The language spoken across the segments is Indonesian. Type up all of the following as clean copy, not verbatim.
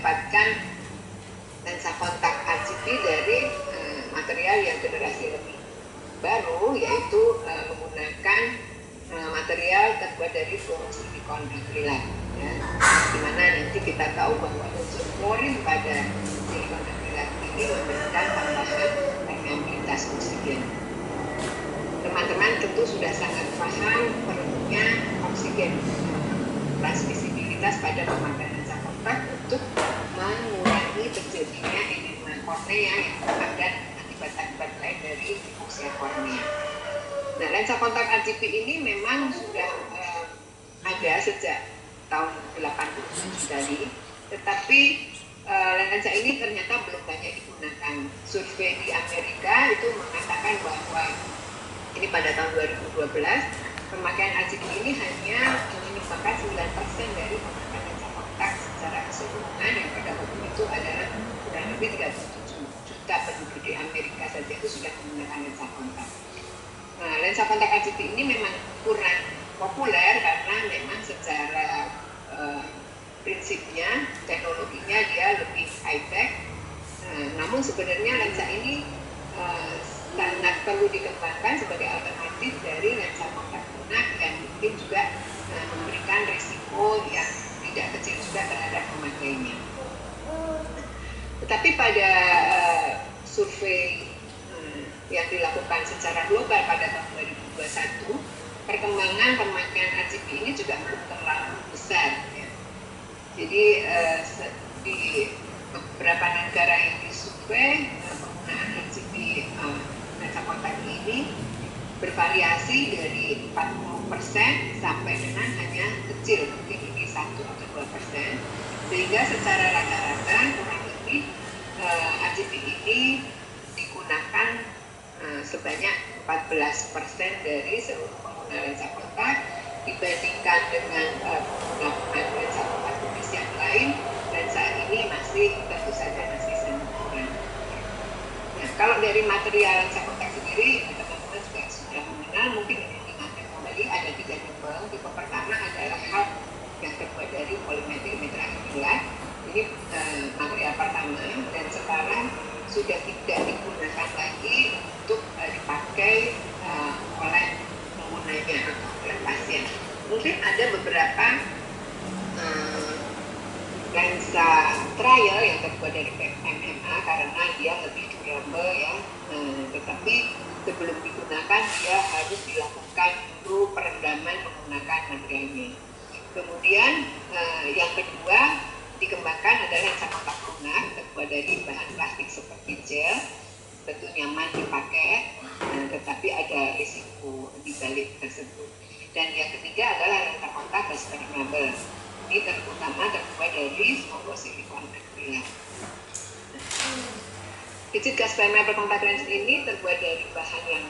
mendapatkan lensa kontak RGB dari material yang generasi lebih baru, yaitu menggunakan material terbuat dari fluorosilikon akrilat, ya. Dimana nanti kita tahu bahwa unsur fluorin pada silikon akrilat ini memberikan tambahan permeabilitas oksigen. Teman-teman tentu sudah sangat paham perlunya oksigen, transmisibilitas pada pemakaian lensa kontak untuk mengurangi terjadinya edema kornea yang merupakan akibat-akibat lain dari hipoksia kornea. Nah, lensa kontak RGB ini memang sudah ada sejak tahun 80 tadi, tetapi lensa ini ternyata belum banyak digunakan. Survei di Amerika itu mengatakan bahwa ini pada tahun 2012 pemakaian RGB ini hanya menyumbangkan 9% dari pemakaian lensa kontak secara keseluruhan, yang pada waktu itu adalah kurang lebih 37 juta penduduk di Amerika saja itu sudah menggunakan lensa kontak. Nah, lensa kontak RGB ini memang kurang populer karena memang secara prinsipnya, teknologinya dia lebih high-tech. Namun sebenarnya lensa ini sangat perlu dikembangkan sebagai alternatif dari lensa kontak lunak yang mungkin juga memberikan risiko yang tidak kecil juga terhadap pemakainya. Tetapi pada survei yang dilakukan secara global pada tahun 2021, perkembangan pemakaian RGB ini juga belum terlalu besar, ya. Jadi di beberapa negara yang disurvei, penggunaan RGB lensa kontak ini bervariasi dari 40% sampai dengan hanya kecil, mungkin ini 1 atau 2%, sehingga secara rata-rata kurang lebih RGB ini digunakan sebanyak 14% dari seluruh pengguna lensa kontak. Dibandingkan dengan penggunaan lensa kontak jenis yang lain, lensa ini masih tentu saja masih sangat kurang. Nah, kalau dari material lensa kontak sendiri, teman-teman juga sudah mengenal, mungkin ini diingatkan kembali ada 3 tipe. Tipe pertama adalah hard yang terbuat dari polimetil mitra-akrilat. Ini material pertama, dan sekarang sudah tidak digunakan lagi untuk dipakai oleh penggunanya atau oleh pasien. Mungkin ada beberapa lensa trial yang terbuat dari MMA karena dia lebih durable, ya. Tetapi sebelum digunakan dia harus dilakukan dulu perendaman menggunakan materialnya. Kemudian yang kedua dikembangkan adalah lensa kontak lunak terbuat dari bahan plastik seperti gel, tentu nyaman dipakai, tetapi ada risiko di balik tersebut. Dan yang ketiga adalah lensa kontak gas permeable. Ini terutama terbuat dari fluorosilikon akrilat. Rigid gas permeable kontak lens ini terbuat dari bahan yang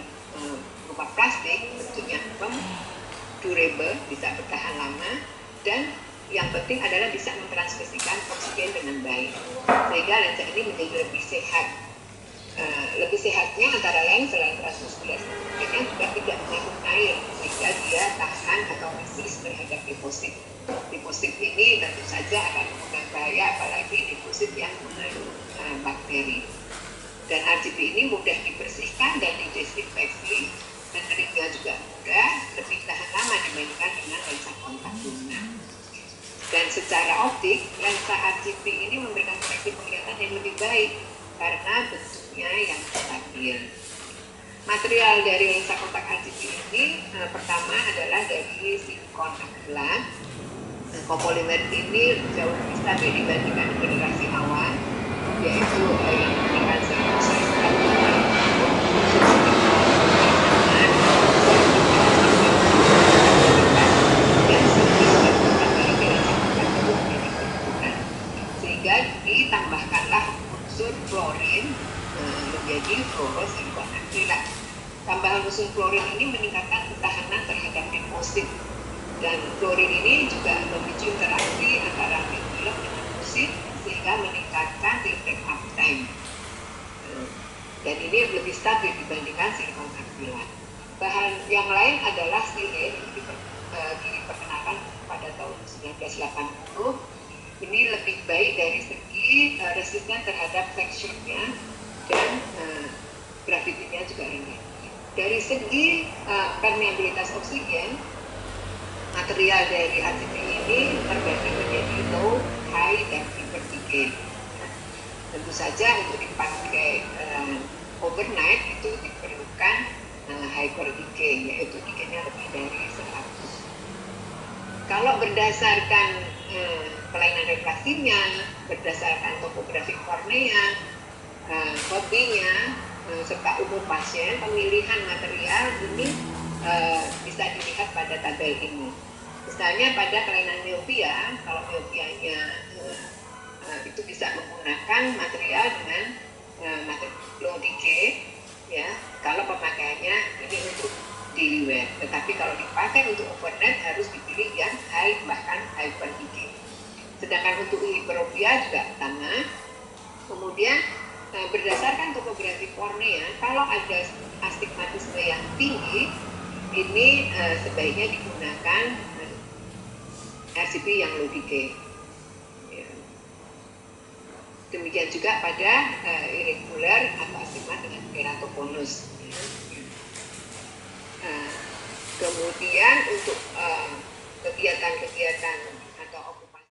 berupa plastik, bentuknya firm, durable, bisa bertahan lama, dan yang penting adalah bisa mentransmisikan oksigen dengan baik, sehingga lensa ini menjadi lebih sehat. Lebih sehatnya antara lain selain transmuskuler oksigennya juga tidak mengandung air, sehingga dia tahan atau resist terhadap deposit. Deposit ini tentu saja akan mengundang bahaya, apalagi deposit yang mengandung bakteri. Dan RGB ini mudah dibersihkan dan didesinfeksi, dan keringnya juga mudah, lebih tahan lama dibandingkan dengan lensa kontak lunak. Dan secara optik, lensa RGB ini memberikan koreksi penglihatan yang lebih baik karena bentuknya yang stabil. Material dari lensa kontak RGB ini pertama adalah dari silikon akrilat. Kopolimer ini jauh lebih stabil dibandingkan generasi awal, yaitu yang menggunakan silikon sehingga ditambahkanlah unsur fluorin menjadi fluorosilikon akrilat. Tambahan unsur fluorin ini meningkatkan ketahanan terhadap deposit, dan fluorin ini juga memicu interaksi antara film dengan musit sehingga meningkatkan reflect uptime, dan ini lebih stabil dibandingkan silikon akrilat. Bahan yang lain adalah silen yang diperkenalkan pada tahun 1980. Ini lebih baik dari segi resisten terhadap teksturnya dan gravitinya juga rendah. Dari segi permeabilitas oksigen, material dari ACP ini terbagi menjadi low, high, dan hyper decay. Tentu saja untuk dipakai overnight itu diperlukan hyper decay, yaitu decay-nya lebih dari 100. Kalau berdasarkan kelainan refraksinya, berdasarkan topografi kornea, hobinya, serta umur pasien, pemilihan material ini bisa dilihat pada tabel ini. Misalnya pada kelainan miopia, kalau miopianya itu bisa menggunakan material dengan low decay, ya. Kalau pemakaiannya ini untuk daily wear, tetapi kalau dipakai untuk overnight harus dipilih yang high, bahkan hyper decay. Sedangkan untuk hiperopia juga sama. Kemudian berdasarkan topografi kornea, kalau ada astigmatisme yang tinggi, ini sebaiknya digunakan RCP yang low decay. Ya. Demikian juga pada irregular atau astigmat dengan keratokonus. Kemudian untuk kegiatan-kegiatan